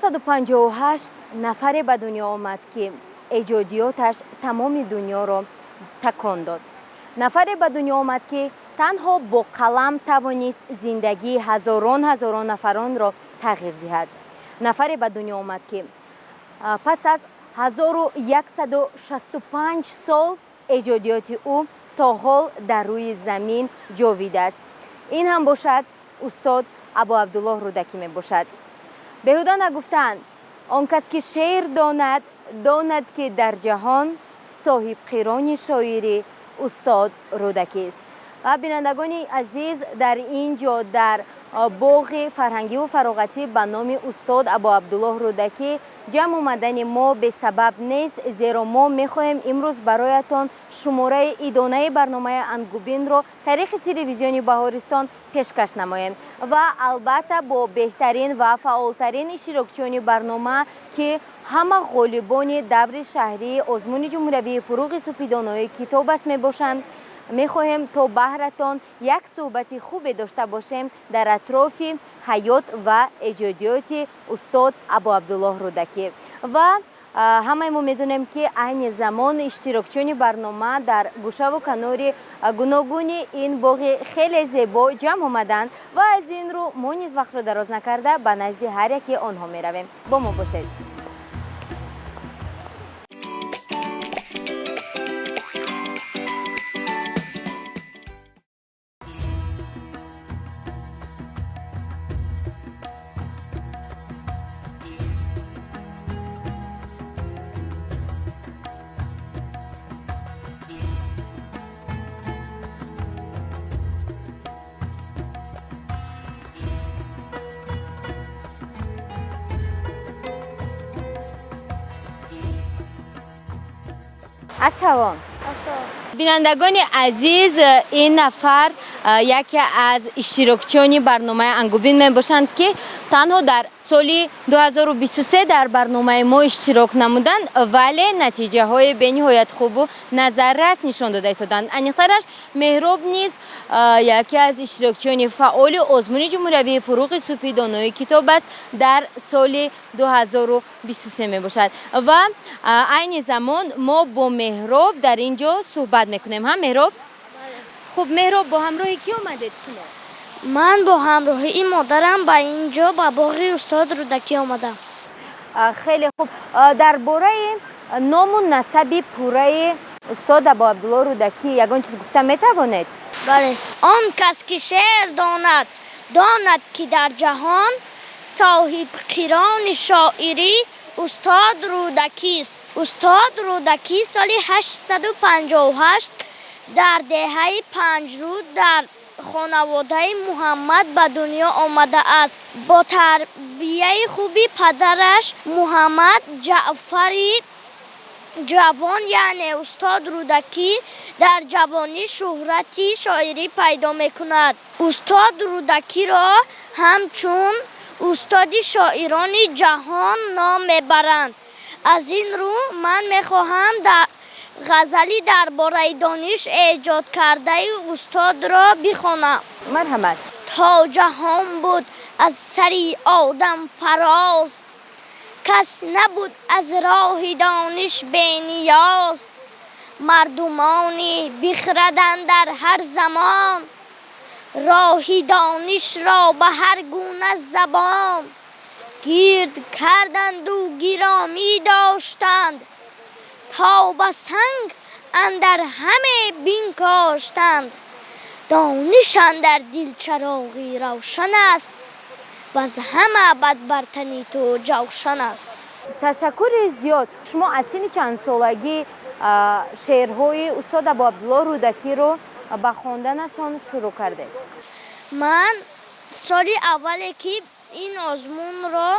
1958 نفر به دنیا آمد که ایجادیاتش تمام دنیا را تکان داد. نفر به دنیا آمد که تنها با قلم توانست زندگی هزاران نفران را تغییر دهد. نفر به دنیا آمد که پس از 1165 سال ایجادیات او تا حال در روی زمین جاویده است. این هم باشد استاد ابا عبدالله رودکی می باشد. بیهوده نگفتند آن کس که شعر داند که در جهان صاحب قران شاعری استاد رودکی است. و بینندگان عزیز، در اینجا در باغ فرهنگی و فراغتی به نام استاد ابا عبدالله رودکی جمع آمدن ما به سبب نیست، زیرا ما میخواهیم امروز برایتان شماره ادانه برنامه انگوبین را طریق تلویزیون بهارستان پیشکش نماییم و البته با بهترین و فعالترین اشتراکچیان برنامه که همه غالبان دور شهری آزمون جمهوری فروغ سپیدان‌های کتاب است میباشند. میخواهیم تا بهرتان یک صحبت خوب داشته باشیم در اطراف حیات و ایجادیات استاد ابا عبدالله رودکی و همه ما میدونیم که عین زمان اشتراکچیان برنامه در گوشه و کنار گوناگون این باغ خیلی زیبا جمع آمدند و از این رو ما نیز وقت رو دراز نکرده به نزد هر یکی آنها میرویم. با ما باشید. السلام. بینندگان عزیز، این نفر یکی از اشتراکچیان برنامه انگوبین می باشند که تنها در سال 2023 در برنامه ما اشتراک نمودند ولی نتیجه های به نهایت خوب و نظررس نشان داده ایستادند. انیخترش مهراب نیز یکی از اشتراکچیان فعال آزمون جمهوری فروغ سپیدان‌های کتاب است در سال 2023 می باشد و عین زمان ما با مهراب در اینجا صحبت میکنیم. هم مهراب؟ خب مهراب، با همراهی کی اومدید شما؟ من با همراهی مادرم به اینجا با باغ استاد رودکی آمدم. خیلی خوب. درباره نام و نسب پوره استاد ابا عبدالله رودکی یگان چیز گفته میتوانید؟ بله. آن کس که شعر داند که در جهان صاحب قران شاعری استاد رودکی است. استاد رودکی سال 858 در دهه 5 در خانواده محمد به دنیا آمده است. با تربیت خوبی پدرش محمد جعفری جوان یعنی استاد رودکی در جوانی شهرتی شاعری پیدا میکند. استاد رودکی را همچون استاد شاعران جهان نام میبرند. از این رو من میخواهم در غزلی درباره دانش ایجاد کرده استاد را بخوانم. مرحمت. تا جهان بود از سری آدم فراز، کس نبود از راه دانش بی نیاز. مردمانی بخردند در هر زمان، راه دانش را به هر گونه زبان. گرد کردند و گرامی داشتند، تا به سنگ اندر همه بین کاشتند. دانش اندر دل چراغی روشن است، باز همه بد بر تن تو جوشن است. تشکر زیاد. شما از سن چند سالگی شعرهای استاد ابا عبدالله رودکی رو به خواندنشان شروع کردید؟ من سال اولی که این آزمون را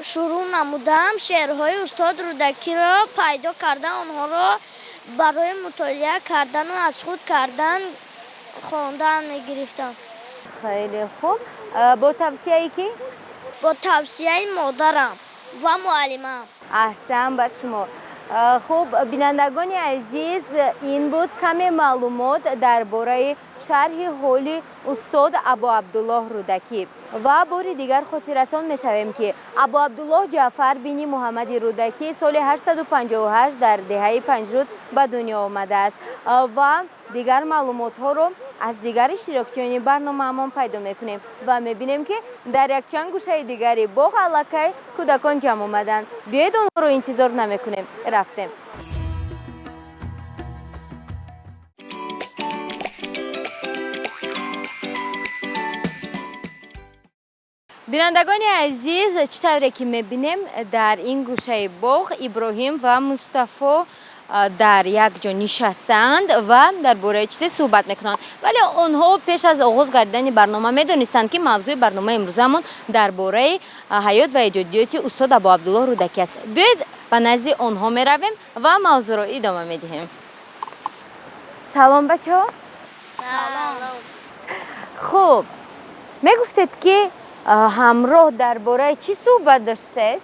شروع نمودم شعرهای استاد رودکی را پیدا کردن، آنها را برای مطالعه کردن و از خود کردن خواندن گرفتم. خیلی خوب. با توصیه کی؟ با توصیه مادرم و معلمم. احسن بر شما. خب بینندگان عزیز، این بود کم معلومات درباره شرح حال استاد ابا عبدالله رودکی و بار دیگر خاطررسان می‌شویم که ابا عبدالله جعفر بن محمد رودکی سال 858 در دهه پنجرود به دنیا آمده است و دیگر معلومات ها رو از دیگر اشتراکچیان برنامه‌مان پیدا می‌کنیم و می‌بینیم که در یک چند گوشه دیگری باغ علکه کودکان جمع آمدند. بیایید اون رو انتظار نمی‌کنیم، رفتیم. بینندگان عزیز، چطوری که می‌بینیم در این گوشه باغ ابراهیم و مصطفی در یک جا نشستند و درباره چیزی صحبت میکنند، ولی آنها پیش از آغاز کردن برنامه میدونستند که موضوع برنامه امروزمون درباره حیات و ایجادیات استاد ابا عبدالله رودکی است. بیاید به نزد آنها میرویم و موضوع را ادامه میدهیم. سلام بچه‌ها. سلام. خب میگفتید که همراه درباره چی صحبت داشتید؟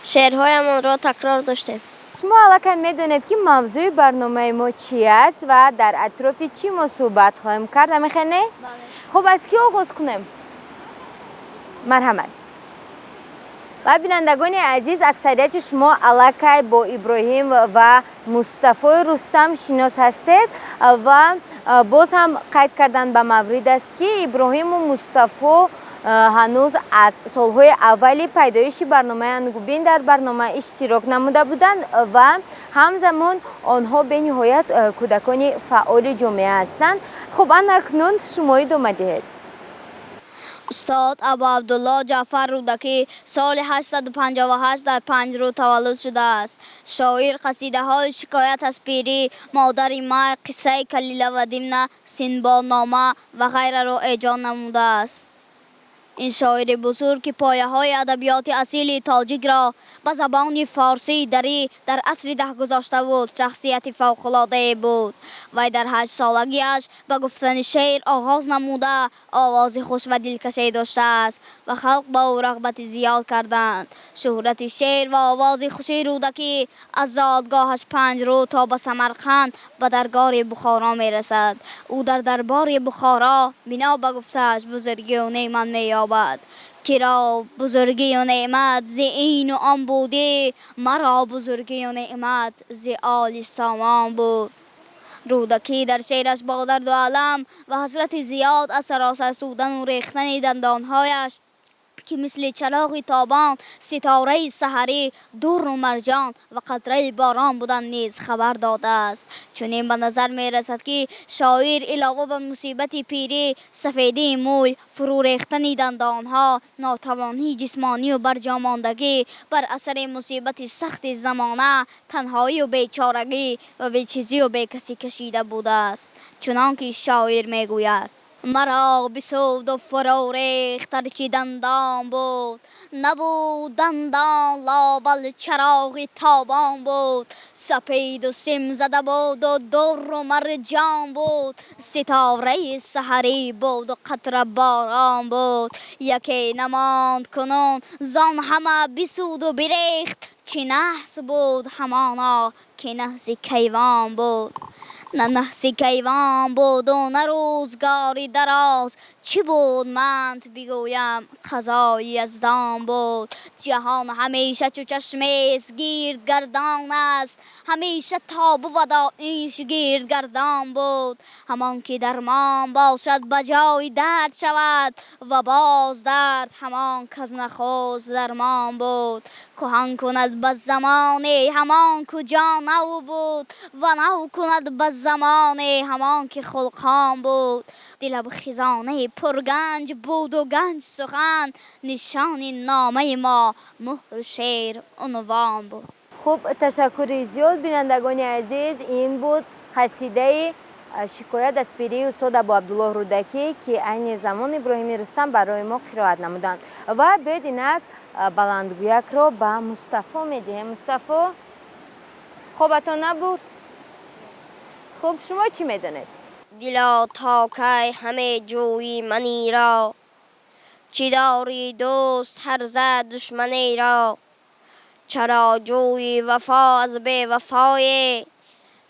شعرهایمان را تکرار داشتیم. شما الان میدونید که موضوع برنامه ما چی است و در اطراف چی ما صحبت خواهیم کرد، میخواین؟ بله. خب از کی آغاز کنیم؟ مرحمت. و بینندگان عزیز، اکثریت شما الان با ابراهیم و مصطفی رستم شناس هستید و باز هم قید کردن به مورد است که ابراهیم و مصطفی هنوز از سالهای اولی پیدایش برنامه انگوبین در برنامه اشتراک نموده بودند و همزمان آنها به نهایت کودکان فعال جامعه هستند. خب اکنون شما ادامه دهید. استاد ابا عبدالله جعفر رودکی سال 858 در پنجرو تولد شده است. شاعر قصیده های شکایت از پیری، مادر ما، قصه کلیله و دیمنه، سینبا نامه و غیره را ایجاد نموده است. این شاعر بزرگ که پایه های ادبیات اصیل تاجیک را به زبان فارسی در عصر ده گذاشته بود، شخصیت فوق‌العاده بود. وی در 8 سالگیش به گفتن شعر آغاز نموده آواز خوش و دلکشی داشته است و خلق با او رغبت زیاد کردند. شهرت شعر و آواز خوشی رودکی از زادگاهش پنجرو تا به سمرقند به درگاه بخارا می رسد. او در دربار بخارا بنا به گفتش بزرگی و نعمت می یابد. کرا بزرگی و نعمت ز این و آن بوده، مرا بزرگی و نعمت ز آل سامان بود. رودکی در شعرش با درد و علم و حسرت زیاد از سراسر سودن و ریختن دندانهایش که مثل چراغ تابان، ستاره سحری، در و مرجان و قطره باران بودن نیز خبر داده است. چنین به نظر می رسد که شاعر علاوه بر مصیبت پیری، سفیدی موی، فرو ریختن دندانها، ناتوانی جسمانی و برجاماندگی بر اثر مصیبت سخت زمانه، تنهایی و بیچارگی و بیچیزی و بیکسی کشیده بوده است. چنانکه شاعر می گوید: مرا بسود و فرو ریخت هرچی دندان بود، نبود دندان لابل چراغ تابان بود. سپید و سیم زده بود و در و مرجان بود، ستاره سحری بود و قطره باران بود. یکی نماند کنون زان همه بسود و بریخت، چه نحس بود همانا که نحس کیوان بود. نه نحس کیوان بود و نه روزگاری دراز، چی بود منت بگویم قضای یزدان بود. جهان همیشه چو چشمه گیرد گردان است، همیشه تا بود آتش گیرد گردان بود. همان که درمان باشد بجای درد شود، و باز درد همان کز نخست درمان بود. کهن کند به زمانه همان کجا نو بود، و نو کند به زمانه همان که خلقان بود. دل به خزانه پرگنج بود و گنج سخن، نشان نامه ما مهر شعر عنوان بود. خب تشکر زیاد بینندگان عزیز. این بود قصیده شکایت از پیری استاد ابا عبدالله رودکی که عین زمان ابراهیم رستم برای ما قرائت نمودند و بعد اینک بلندگویک را به مصطفی میدهیم. مصطفی خوابتان نبود؟ خب شما چی میدونید؟ دلا تا کی همه جویی منی را، چی داری دوست هر زد دشمنی را. چرا جوی وفا از بی وفای،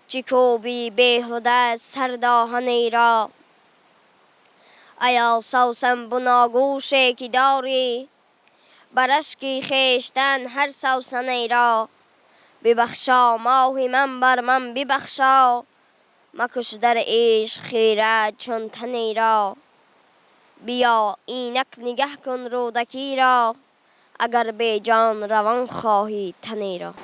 چی کوبی بیهوده سر دهنی را. ایا سوسن بناگوشی که داری، بر اشک خویشتن هر سوسنی را. ببخشا ماه من بر من ببخشا، مکش در عشق خیره چون تنی را. بیا اینک نگه کن رودکی را، اگر به جان روان خواهی تنی را.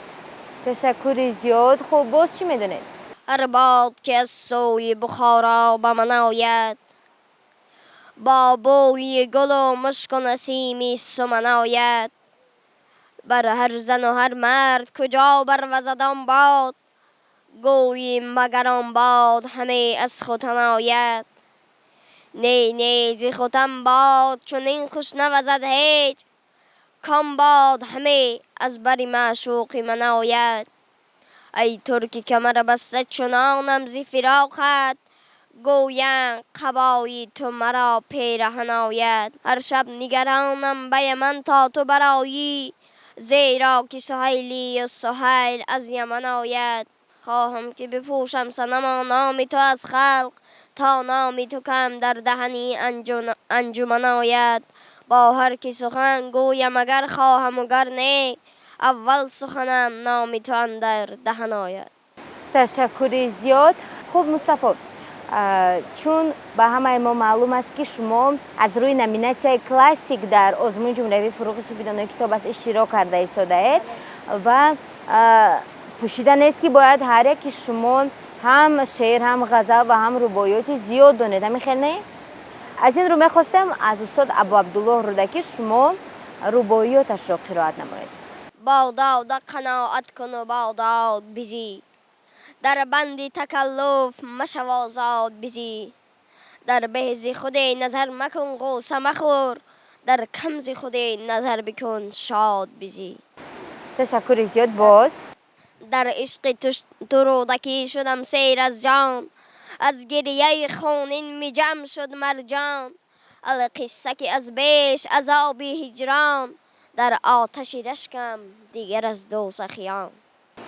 تشکر زیاد. خب باز چی میدونید؟ هر باد که از سوی بخارا به من آید، با بوی گل و مشک و نسیمی سمن آید. بر هر زن و هر مرد کجا بروزد آن باد، گویی مگر آن باد همه از ختن آید. نی نی ز ختن باد چنین خوش نوزد هیچ، کان باد همه از بر معشوق من آید. ای ترک کمر بسته چنانم ز فراقت، گویند قبای تو مرا پیرهن آید. هر شب نگرانم بی من تا تو برآیی، زیرا که سهیلی و سهیل از یمن آید. خواهم که بپوشم صنما نام تو از خلق، تا نام تو کم در دهنی انجمن آید. با هر کی سخن گویم اگر خواهم و گر نه، اول سخنم نام تو اندر دهن آید. تشکر زیاد. خب مصطفی، چون به همه ما معلوم است که شما از روی نامیناسیون کلاسیک در آزمون جمهوری فروغ صوفیدانه کتاب است اشتراک کرده ایستادید و پوشیده نیست که باید هر یک شما هم شعر هم غزل و هم رباعیات زیاد دانید. همین خیلی نه؟ از این رو میخواستم از استاد ابو عبدالله رودکی شما رباعیاتش را قرائت نمایید. با داد قناعت کن و با داد بزی، در بندی تکلف مشو آزاد بزی. در بهز خود نظر مکن غوسه مخور، در کمز خود نظر بکن شاد بزی. تشکر زیاد. باز در عشق تو رودکی شدم سیر از جان، از گریه خونین می جمع شد مرجان. القصه که از بیش عذابی هجران، در آتش رشکم دیگر از دوزخیان.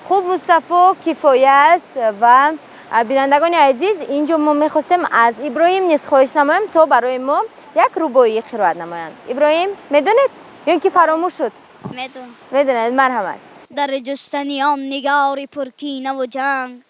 خوب مصطفی کفایه است. و بینندگان عزیز، اینجا ما میخواستیم از ابراهیم نیز خواهش نماییم تا برای ما یک رباعی قرائت نمایند. ابراهیم میدونید یا که فراموش شد؟ میدونید. مرحمت. در جستنی آن نگاری پرکینه و جنگ،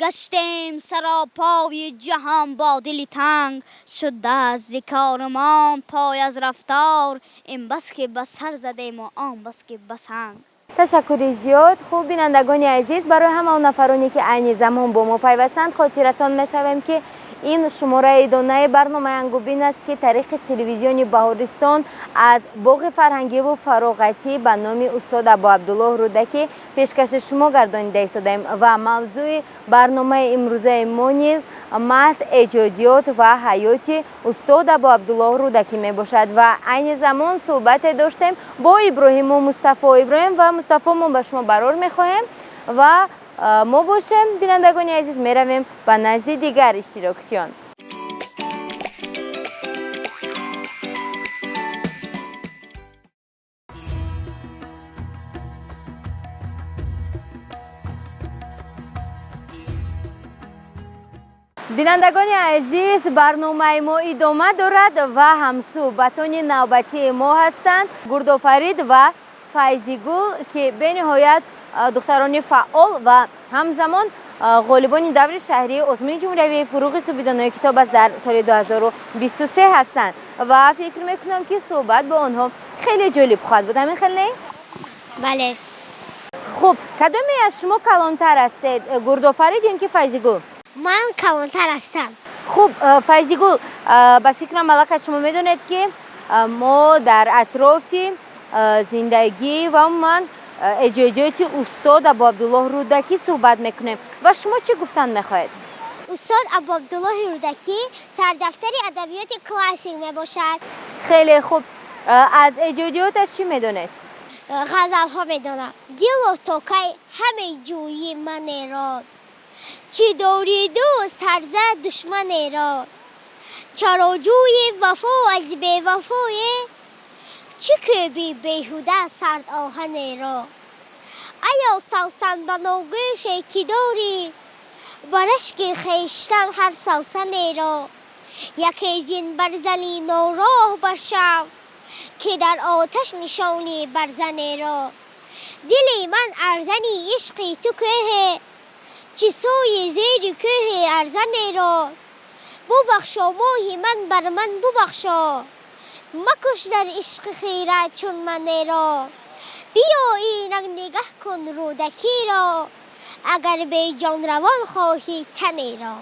گشتیم سراپای جهان با دلی تنگ. شد از ذکارمان پای از رفتار، این بس که بس سر زدیم و آن بس که بسنگ. تشکر زیاد. خوب بینندگان عزیز، برای همه نفرانی که عین زمان با ما پیوستند خاطر رسان میشویم که این شماره دانه برنامه انگوبین است که طریق تلویزیون بهارستان از باغ فرهنگی و فراغتی به نام استاد ابو عبدالله رودکی پیشکش شما گردانیده ایستادیم و موضوع برنامه امروزه ما نیز محض ایجادیات و حیات استاد ابو عبدالله رودکی می باشد و عین زمان صحبت داشتیم با ابراهیم و مصطفی. ابراهیم و مصطفی ما به شما برار میخواهیم و ما باشیم. بینندگان عزیز میرویم به نزد دیگر اشتراکچیان. بینندگان عزیز، برنامه ما ادامه دارد و همصحبتان نوبتی ما هستند گردآفرید و فیضی گل که به نهایت دختران فعال و همزمان غالبان دور شهری آزمون جمهوری فروغ صوفیدانه کتاب است در سال 2023 هستند و فکر میکنم که صحبت با آنها خیلی جالب خواهد بود. همین خیلی نه؟ بله. خب کدومی از شما کلانتر هستید، گردآفرید یا اینکه فیضی گل؟ من کلانتر هستم. خوب فیضی گل، به فکر ملکت شما میدونید که ما در اطراف زندگی و من ایجادیات استاد ابو عبدالله رودکی صحبت میکنیم و شما چه گفتن میخواهید؟ استاد ابو عبدالله رودکی سردفتر ادبیات کلاسیک میباشد. خیلی خوب. از ایجادیاتش چی میدونید؟ غزل ها میدونم. دل و توکای همه جویی من را، چی دوری دوست هر زد دشمن را. چرا جوی وفا از بی وفای، چی که بی بیهوده سرد آهن را. ایا سوسن به نوگوشی که داری برشک خیشتن هر سوسنی را یکی زین برزنی نوراه باشم که در آتش نشانی برزنی را دلی من ارزنی عشقی تو که چی سوی زیر که ارزنی را ببخشا ماهی من بر من ببخشا مکش در عشق خیرت چون من را بیا اینک نگه کن رودکی را اگر به جان روان خواهی تنی را.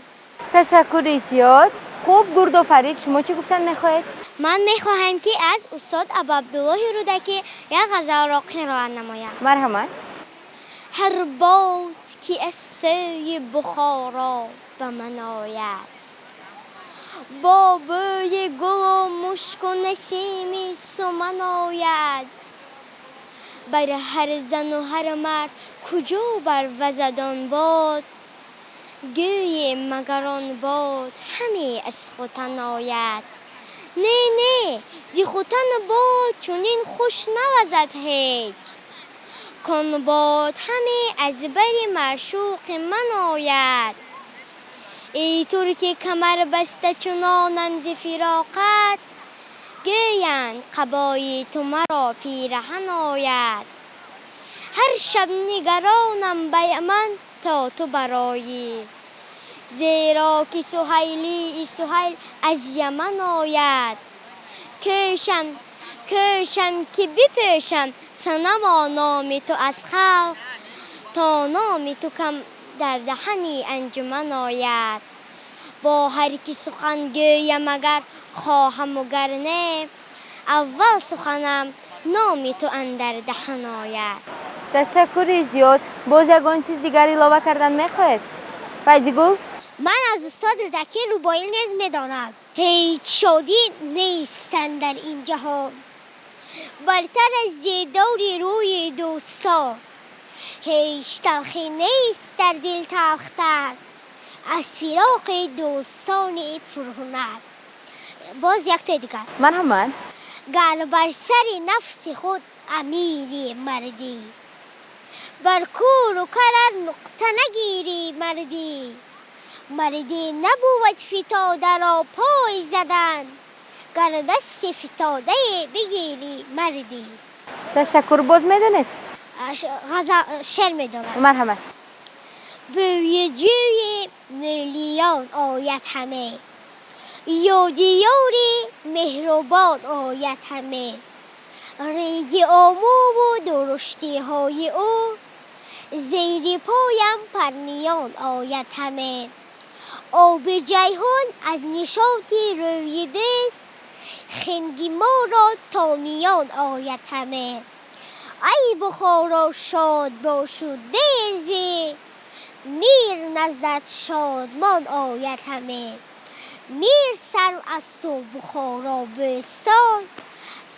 تشکر زیاد. خوب گرد و فرید، شما چی گفتن میخواهید؟ من میخواهم که از استاد ابا عبدالله رودکی یک غزل را قرائت نمایم. مرحبا. هر باد که از سوی بخارا به من آید با بوی گل و مشک و نسیم سمن آید بر هر زن و هر مرد کجا بروزد باد گوی مگر آن باد همی از خوتن آید نه نه زی خوتن باد چونین خوش نوزد هیچ کن باد همی از بر معشوق من آید ای ترک کمر بسته چنانم ز فراقت گویند قبای تو مرا پیرهن آید هر شب نگرانم به من تا تو برایی زیرا که سهیلی سهیل از یمن آید کوشم که بپوشم صنما نام تو از خلق تا نام تو کم در دهنی انجمن آید با هر کی سخن گویم اگر خواهم و گر نه اول سخنم نام تو اندر دهن آید. تشکر زیاد. باز یگان چیز دیگر علاوه کردن میخواهید؟ فیضی گل؟ من از استاد رودکی روبایی نیز میدانم هیچ شادی نیست در این جهان برتر از زیدوری روی دوستان هیچ تلخی نیست در دل تلختر از فراق دوستان پرهنر. باز یک تا دیگر. مرحبا. گر بر سر نفس خود امیری مردی بر کور و کرر نقطه نگیری مردی نبود فتاده را پای زدن گر دست فتاده بگیری مردی. تشکر. باز میدونید؟ شعر میدونم. مرحبا. بوی جوی ملیان آید همه یادی یاری مهربان آید همه ریگ آمو و درشتی های او زیر پایم پرنیان آید همه آب جیهون از نشاطی رویدست خنگی ما را تا میان آید همه ای بخارا شاد باشد دیزی میر نزدت شادمان آید همه میر سر از تو بخارا بستان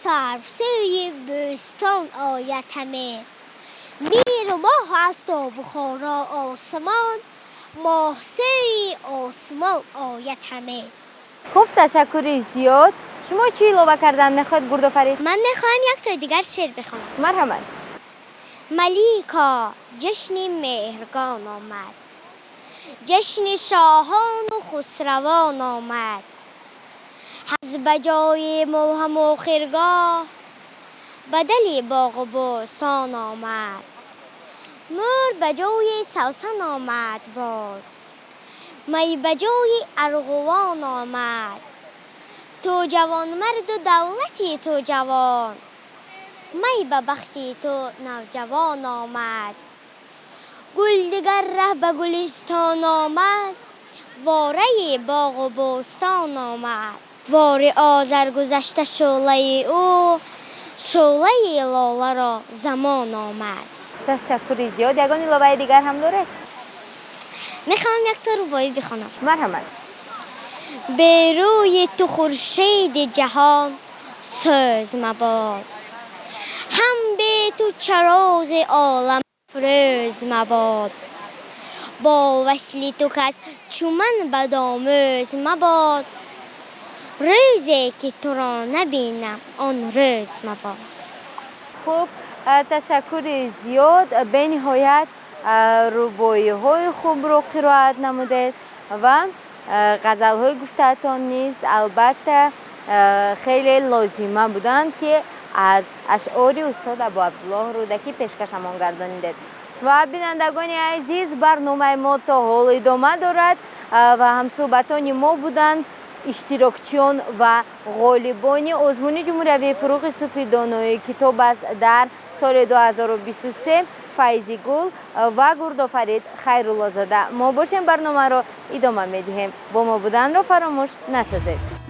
سر سوی بستان آید همه میر و ماه از تو بخارا آسمان ماه سوی آسمان آید همه. خوب. تشکر زیاد. شما چی علاوه کردن میخواید گرد و فرید؟ من میخوایم یک تا دیگر شعر بخوانم. مرحبا. ملیکا جشن مهرگان آمد جشن شاهان و خسروان آمد از بجای ملهم و خرگاه بدل باغ و بستان آمد مور بجای سوسن آمد باز می بجای ارغوان آمد تو جوان مرد و دولتی تو جوان می به بختی تو نوجوان آمد گل دگر ره به گلستان آمد واره باغ و بستان آمد واره آذر گذشته شعله او شعله لاله را زمان آمد. تشکر زیاد. یگان علاوه دیگر هم داره؟ میخوام یک تا ربایی بخونم. مرحبا. به روی تو خورشید جهان سوز مباد هم به تو چراغ عالم فروز مباد با وصل تو کس چو من بدآموز مباد روزی که تو را نبینم آن روز مباد. خوب، تشکر زیاد. به نهایت ربایی های خوب رو قرائت نمودید و غزل های گفته‌تان نیز البته خیلی لازمه بودند که از اشعار استاد ابو عبدالله رودکی پیشکشمان گردانیدید. و بینندگان عزیز، برنامه ما تا حال ادامه دارد و همصحبتان ما بودند اشتراکچیان و غالبان آزمون جمهوری فروغ صبح دانایی کتاب است در سال 2023 فیضی گل و گردآفرید خیرالله زاده. ما باشیم برنامه را ادامه میدهیم. با ما بودن را فراموش نسازید.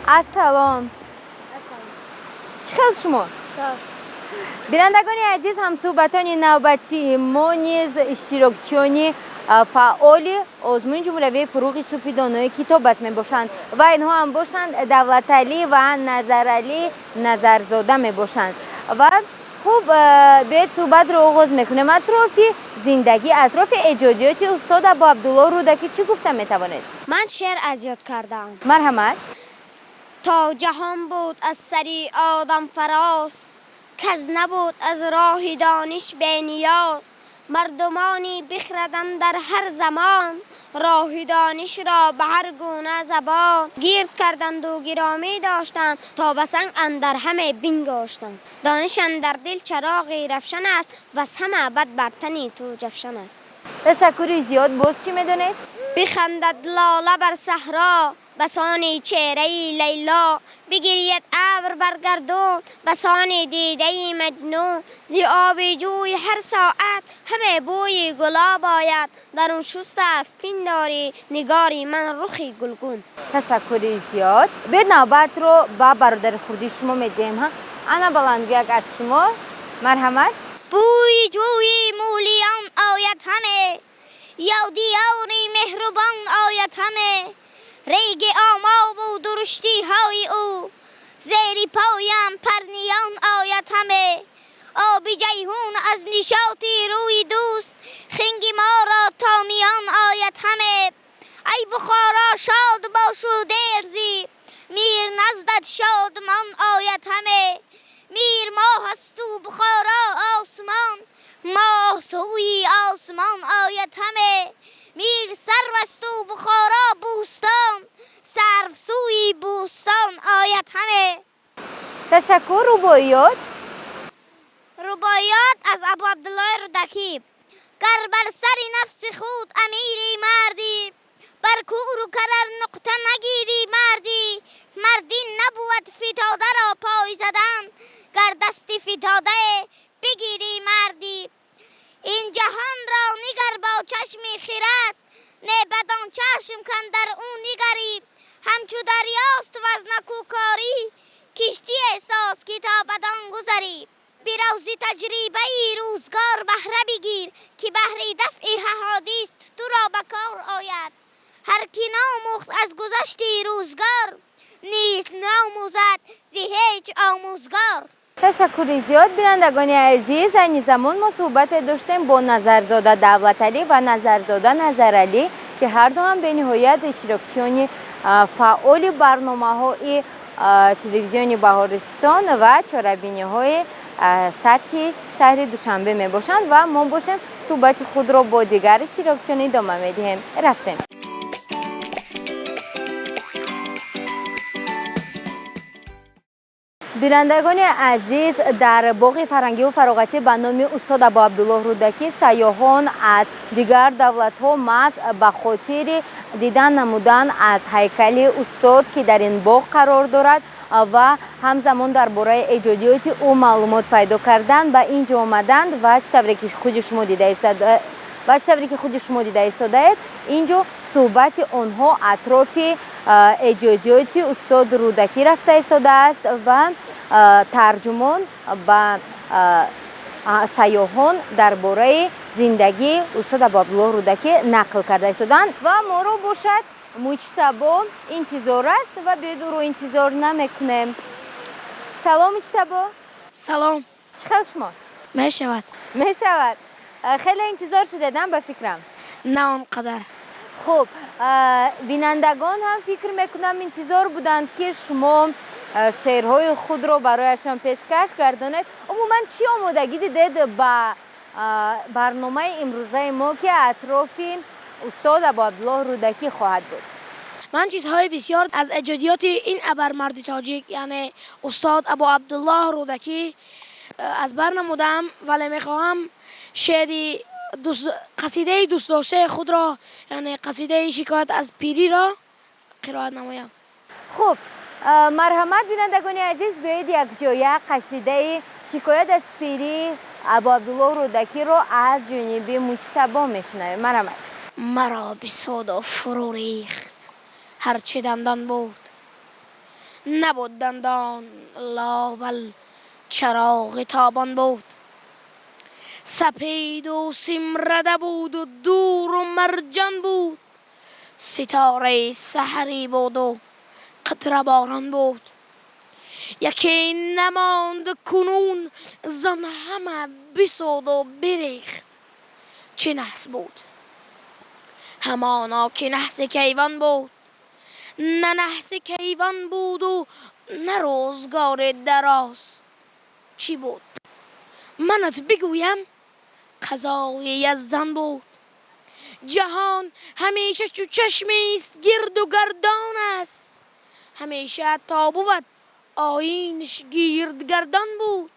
السلام. چه خبر شما؟ بینندگان عزیز، همصحبتان نوبتی ما نیز اشتراکچیان فعال آزمون جمهوری فروغ صبح دانایی کتاب است میباشند و اینها هم باشند دولتعلی و نظرعلی نظرزاده میباشند. و خوب، بیاید صحبت رو آغاز میکنیم. اطراف زندگی، اطراف ایجادیات استاد ابو عبدالله رودکی چی گفته میتوانید؟ من شعر از یاد کردم. مرحمت. تا جهان بود از سری آدم فراز، کز نبود از راه دانش بی نیاز. مردمانی بخردند در هر زمان، راه دانش را به هر گونه زبان. گرد کردند و گرامی داشتند، تا به سنگ اندر همه بنگاشتند. دانش اندر دل چراغی روشن است، و از همه بد بر تنی تو جفشن است. تشکر زیاد. باز چی میدونید؟ بخندد لاله بر صحرا، بسان چهره لیلا. بگرید ابر بر گردون، بسان دیده مجنون. زی آب جوی هر ساعت، همه بوی گلاب آید. در اون شست از پنداری، نگاری من رخی گلگون. تشکر زیاد. به نوبت رو با برادر خودی شما میدیم. انا بلندگی از شما. مرحمت. بوی جوی مولیان آید همه، یادیاری مهربان آید همه. ریگ آماب و درشتی های او، زیر پایم پرنیان آید همه. آب جیهون از نشاطی روی دوست، خنگ ما را تا میان آید همه. ای بخارا شاد باش و دیر زی، میر نزدت شادمان آید همه. میر ماه است و بخارا آسمان، ماه سوی آسمان آید همه. میر سرو است و بخارا بوستان، سرو سوی بوستان آید همه. تشکر. رباعیات. رباعیات از ابو عبدالله رودکی. گر بر سر نفس خود امیری مردی، بر کور و کرر نقطه نگیری مردی. مردی نبود فتاده را پای زدن، گر دستی فتاده بگیری مردی. این جهان را نگر با چشم خرد، نه بدان چشم کن در اون نگری. همچو دریاست و از نکوکاری، کشتی احساس که تا بدان گذری. بیروزی تجربه ای روزگار بهره بگیر، که بهره دفع حوادث تو را بکار آید. هر کی ناموخت از گذشته روزگار، نیست ناموزد ز هیچ آموزگار. تشکر زیاد. بینندگان عزیز، این زمان ما صحبت داشتیم با نظرزاده دولتعلی و نظرزاده نظرعلی که هر دو هم به نهایت اشتراکچیان فعال برنامه های تلویزیون بهارستان و چهاربینی های سطح شهر دوشنبه می باشند و ما باشیم صحبت خود را با دیگر اشتراکچیان ادامه میدهیم. رفتیم. بینندگان عزیز، در باغ فرنگی و فراغتی به نام استاد ابو عبدالله رودکی سیاحان از دیگر دولت‌ها محض به خاطر دیدن نمودن از هیکل استاد که در این باغ قرار دارد و همزمان درباره ایجادیات او معلومات پیدا کردن به اینجا آمدند و چطوری که خود شما دیده ایستاده اینجا صحبت آنها اطراف ایجادیات استاد رودکی رفته ایستاده است و ترجمان به سیاحان درباره زندگی استاد ابو عبدالله رودکی نقل کرده ایستادند و ما رو باشد مجتبی انتظار است و بدون رو انتظار نمیکنیم. سلام مجتبی. سلام. چقدر شما؟ میشود. میشود. خیلی انتظار شدیدم به فکرم. نه آنقدر. خب بینندگان هم فکر میکنم انتظار بودند که شما شعرهای خود رو برایشان پیشکش گردانید. عموما چی آمادگی دیدید به برنامه امروزه ما که اطراف استاد ابوعبدالله رودکی خواهد بود؟ من چیزهای بسیار از اجادیات این ابرمرد تاجیک یعنی استاد ابوعبدالله رودکی از بر نمودم، ولی میخواهم شعری قصیده دوست داشته خود را یعنی قصیده شکایت از پیری را قرائت نمایم. خب مرحمت بینندگان عزیز، بیایید یک جای قصیده شکایت از پیری ابوعبدالله رودکی را از جانب مجتبی میشنویم. مرحمت. مرا به سودا فرو ریخت هرچه دندان بود، نبود دندان لاول چراغ تابان بود. سپید و سیمرده بود و دور و مرجان بود، ستاره سحری بود و قطره باران بود. یکی نماند کنون زن همه بسود و بریخت، چه نحس بود همانا که نحس کیوان بود. نه نحس کیوان بود و نه روزگار دراز. چی بود منت بگویم؟ قضای یزدان بود. جهان همیشه چو چشمی است گرد و گردان است، همیشه تا بود آیینش گیرد گردان بود.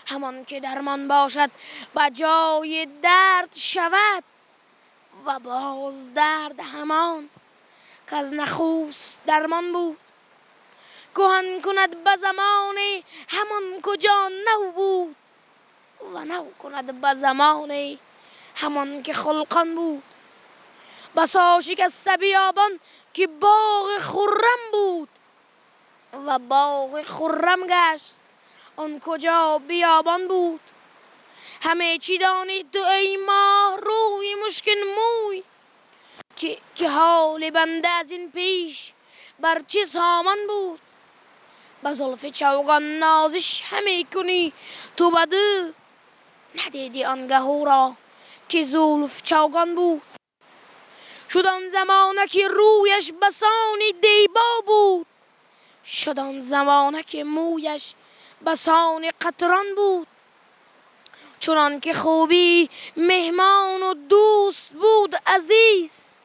همان که درمان باشد به جای درد شود، و باز درد همان که از نخست درمان بود. کهن کند به زمان همان کجا نو بود، و نو کند به زمان همان که خلقان بود. بسا شکسته بیابان که باغ خرم بود، و باغ خرم گشت آن کجا بیابان بود. همه چی دانی تو ای ماه روی مشکین موی، که حال بنده از این پیش بر چه سامان بود. به زلف چوگان نازش همی کنی تو بدو، ندیدی آنگه او را که زلف چوگان بود. شد آن زمانه که رویش بسان دیبا بود، شد آن زمانه که مویش بسان قطران بود. چنان که خوبی مهمان و دوست بود عزیز،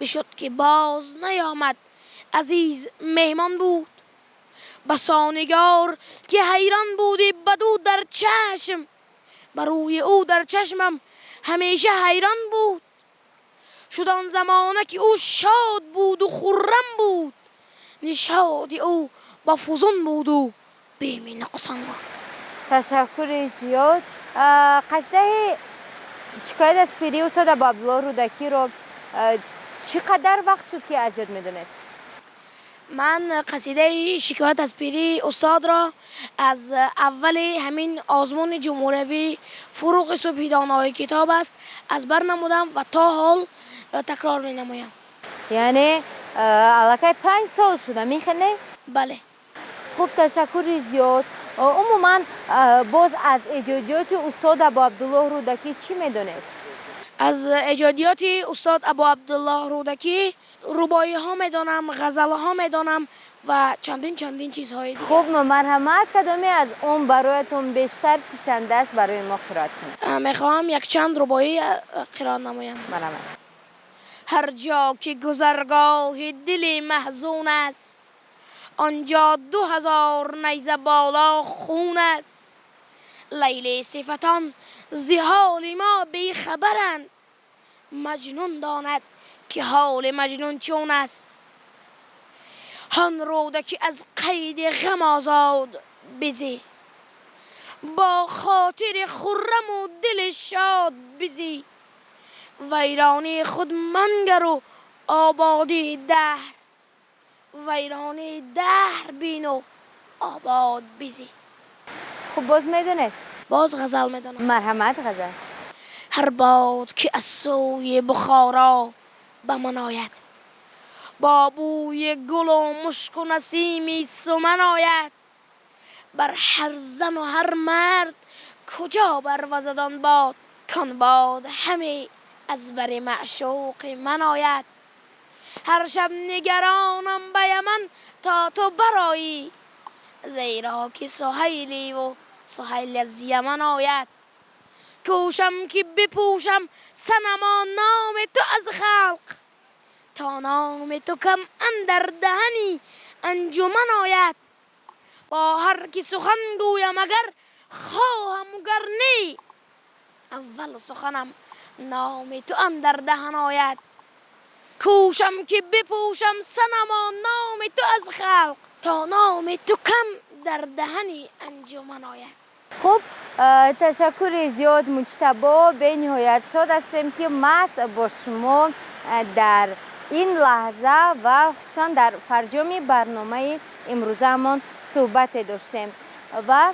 بشد که باز نیامد عزیز مهمان بود. بسا نگار که حیران بودی بدو در چشم، بر روی او در چشمم همیشه حیران بود. شد آن زمانه که او شاد بود و خرم بود، نشاد او با فزون بود و بیم نقصان بود. تشکر زیاد. قصیده شکایت از پیری استاد ابوعبدالله رودکی رو چقدر وقت شد که از یاد میدونید؟ من قصیده شکایت از پیری استاد را از اول همین آزمون جمهوری فروغ صبحی دانای کتاب است از بر نمودم و تا حال تکرار می نمایم. یعنی علاقه 5 سال شده میخونه؟ بله. خوب، تشکر زیاد. عموما باز از ایجادیات استاد ابوعبدالله رودکی چی میدونید؟ از ایجادیات استاد ابوعبدالله رودکی رباعی ها میدانم، غزل ها میدانم و چندین چیزهای دیگه. خوب، مرحمت. کدامی از اون برایتون بیشتر پسنده است برای ما قرائت کنید؟ میخواهم یک چند رباعی قرائت نمایم. مرحمت. هر جا که گذرگاه دل محزون است، آنجا 2000 نیزه بالا خون است. لیلی صفتان ز حال ما بی خبرند، مجنون داند که حال مجنون چون است. هان رودکی از قید غم آزاد بزی، با خاطر خرم و دل شاد بزی. ویرانی خود منگر و آبادی دهر، ویرانی دهر بین و آباد بزی. خوب، باز میدونید؟ باز غزل میدانم. مرحمت. غزل. هر باد که از سوی بخارا به من آید، با بوی گل و مشک و نسیمی سمن آید. بر هر زن و هر مرد کجا بروزد آن باد، کان باد همه از بر معشوق من آید. هر شب نگرانم به یمن تا تو برایی، زیرا که سهیلی و سهیل از یمن آید. کوشم که بپوشم صنما نام تو از خلق، تا نام تو کم اندر دهنی انجمن آید. با هر کی سخن گویم اگر خواهم گر نی، اول سخنم نام تو اندر دهن آید. کوشم که بپوشم صنما نام تو از خلق، تا نام تو کم در دهنی انجمن آید. خب تشکر زیاد مجتبی. به نهایت شاد هستیم که مس با شما در این لحظه و خصوصا در فرجام برنامه امروزمان صحبت داشتیم و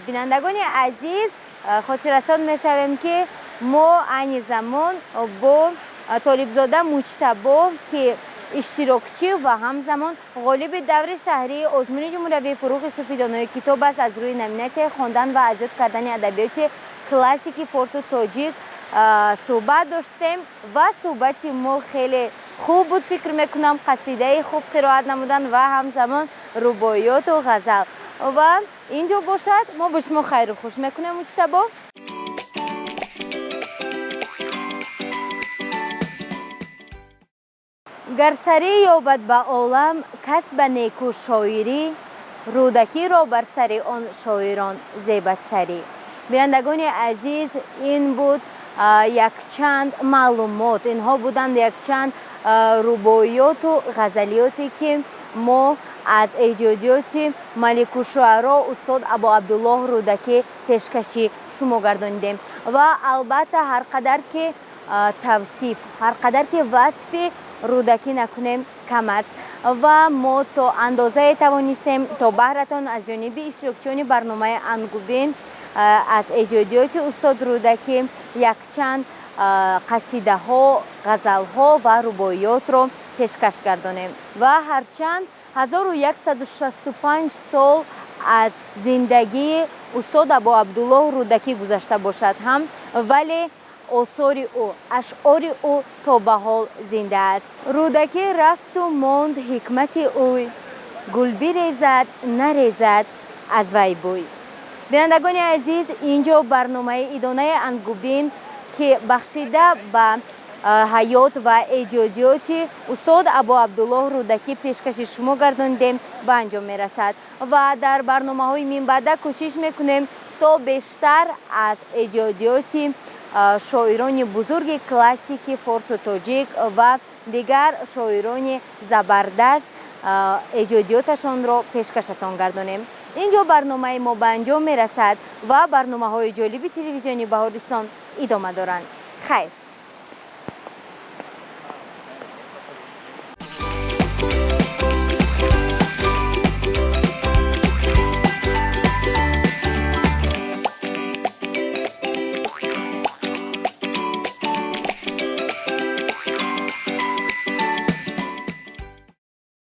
بینندگان عزیز خاطررسان میشویم که ما این زمان با طالبزاده مجتبی که اشتراکچی و همزمان غالب دور شهری آزمون جمهوری فروغ صوفی دانای کتاب است، از روی نمینت خواندن و اجرا کردن ادبیات کلاسیک فارسی و تاجیک صحبت داشتیم و صحبت ما خیلی خوب بود. فکر میکنم قصیده خوب قرائت نمودن و همزمان رباعیات و غزل و اینجا باشد. ما به شما خیر و خوش میکنیم مجتبی. گر سری یابد به عالم کس به نیکو شاعری، رودکی را بر سر آن شاعران زیبد سری. بینندگان عزیز این بود یک چند معلومات، اینها بودند یک چند رباعیات و غزلیاتی که ما از ایجادیات ملک الشعرا استاد ابا عبدالله رودکی پیشکشی شما گرداندیم و البته هر قدر که توصیف، هر قدر که وصف رودکی نکنیم کم است و ما تا اندازه توانستیم تا بهرتان از جانب اشتراکچیان برنامه انگوبین از ایجادیات استاد رودکی یک چند قصیده ها، غزل ها و رباعیات را پیشکش گردانیم و هرچند 1165 سال از زندگی استاد ابا عبدالله رودکی گذشته باشد هم، ولی آثار او، اشعار او تا به حال زنده است. رودکی رفت و ماند حکمت اوی، گل بریزد نریزد از وی بوی. بینندگان عزیز اینجا برنامه ادانه انگوبین که بخشیده به حیات و ایجادیات استاد ابا عبدالله رودکی پیشکش شما گرداندیم به انجام میرسد و در برنامه های من بعد کوشش میکنیم تا بیشتر از ایجادیات شاعران بزرگ کلاسیک فارس و تاجیک و دیگر شاعران زبردست ایجادیاتشان را پیشکشتان گردانیم. اینجا برنامه ما به انجام میرسد و برنامه های جالب تلویزیونی بهارستان ادامه دارند. خیر.